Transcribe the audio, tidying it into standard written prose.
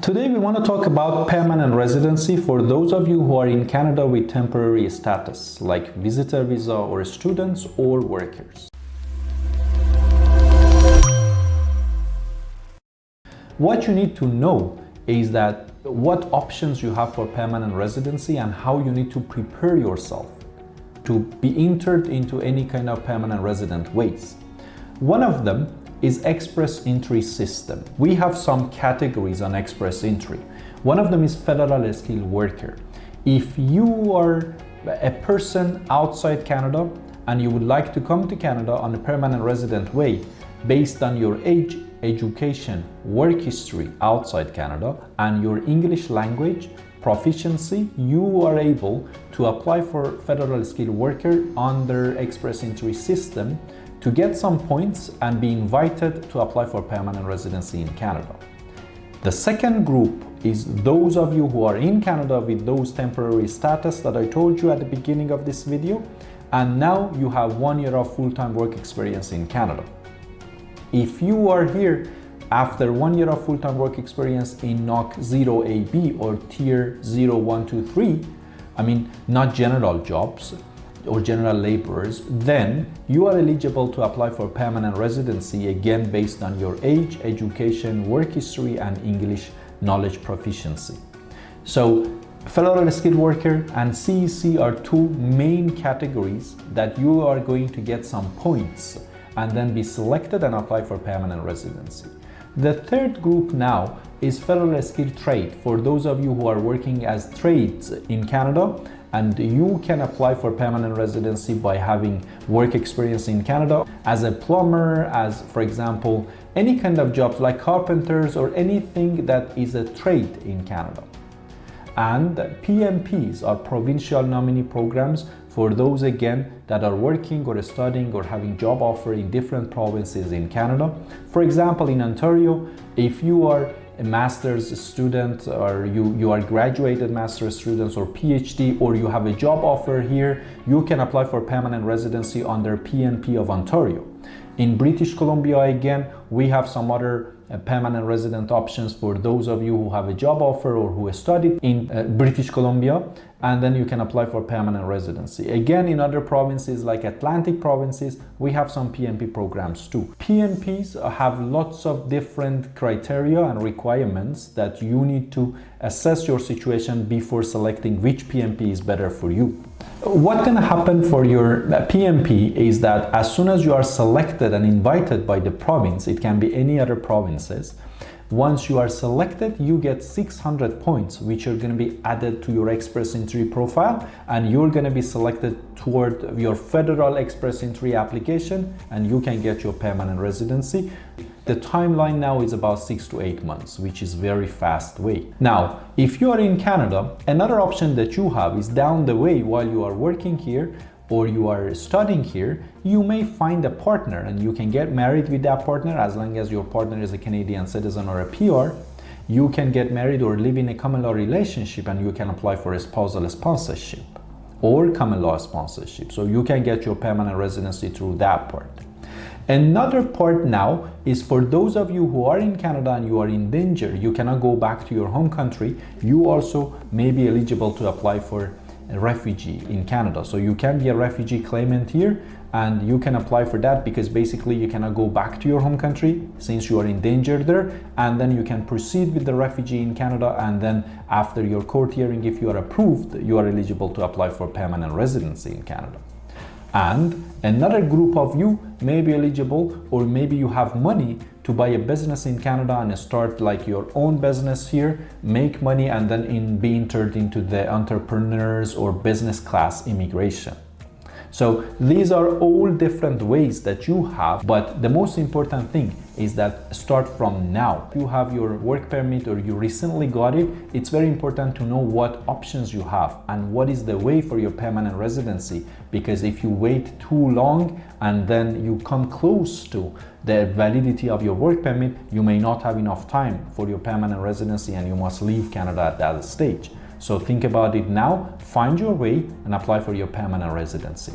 Today we want to talk about permanent residency for those of you who are in Canada with temporary status, like visitor visa or students or workers. What you need to know is that what options you have for permanent residency and how you need to prepare yourself to be entered into any kind of permanent resident ways. One of them is express entry system. We have some categories on express entry. One of them is federal skilled worker. If you are a person outside Canada and you would like to come to Canada on a permanent resident way based on your age, education, work history outside Canada and your English language proficiency, you are able to apply for federal skilled worker under express entry system to get some points and be invited to apply for permanent residency in Canada. The second group is those of you who are in Canada with those temporary status that I told you at the beginning of this video, and now you have 1 year of full-time work experience in Canada. If you are here after 1 year of full-time work experience in NOC 0AB or Tier 0, 1, 2, 3, I mean not general jobs, or general laborers, then you are eligible to apply for permanent residency, again based on your age, education, work history, and English knowledge proficiency. So federal skilled worker and CEC are two main categories that you are going to get some points and then be selected and apply for permanent residency. The third group now is federal skilled trade for those of you who are working as trades in Canada, and you can apply for permanent residency by having work experience in Canada as a plumber, as for example, any kind of jobs like carpenters or anything that is a trade in Canada. And PMPs are provincial nominee programs for those again that are working or studying or having job offer in different provinces in Canada. For example, in Ontario, if you are a master's student or you are graduated master's students or PhD, or you have a job offer here, you can apply for permanent residency under PNP of Ontario. In British Columbia, again, we have some other permanent resident options for those of you who have a job offer or who studied in British Columbia, and then you can apply for permanent residency. Again, in other provinces like Atlantic provinces, we have some PNP programs too. PNPs have lots of different criteria and requirements that you need to assess your situation before selecting which PNP is better for you. What's going to happen for your PNP is that as soon as you are selected and invited by the province, it can be any other provinces, once you are selected, you get 600 points, which are going to be added to your express entry profile, and you're going to be selected toward your federal express entry application, and you can get your permanent residency. The timeline now is about 6 to 8 months, which is very fast way. Now, if you are in Canada, another option that you have is down the way while you are working here or you are studying here, you may find a partner and you can get married with that partner as long as your partner is a Canadian citizen or a PR. You can get married or live in a common law relationship and you can apply for a spousal sponsorship or common law sponsorship. So you can get your permanent residency through that part. Another part now is for those of you who are in Canada and you are in danger, you cannot go back to your home country, you also may be eligible to apply for a refugee in Canada. So you can be a refugee claimant here and you can apply for that because basically you cannot go back to your home country since you are in danger there, and then you can proceed with the refugee in Canada, and then after your court hearing, if you are approved, you are eligible to apply for permanent residency in Canada. And another group of you may be eligible, or maybe you have money to buy a business in Canada and start like your own business here, make money, and then be entered into the entrepreneurs or business class immigration. So these are all different ways that you have, but the most important thing is that start from now. If you have your work permit or you recently got it, it's very important to know what options you have and what is the way for your permanent residency, because if you wait too long and then you come close to the validity of your work permit, you may not have enough time for your permanent residency and you must leave Canada at that stage. So think about it now, find your way and apply for your permanent residency.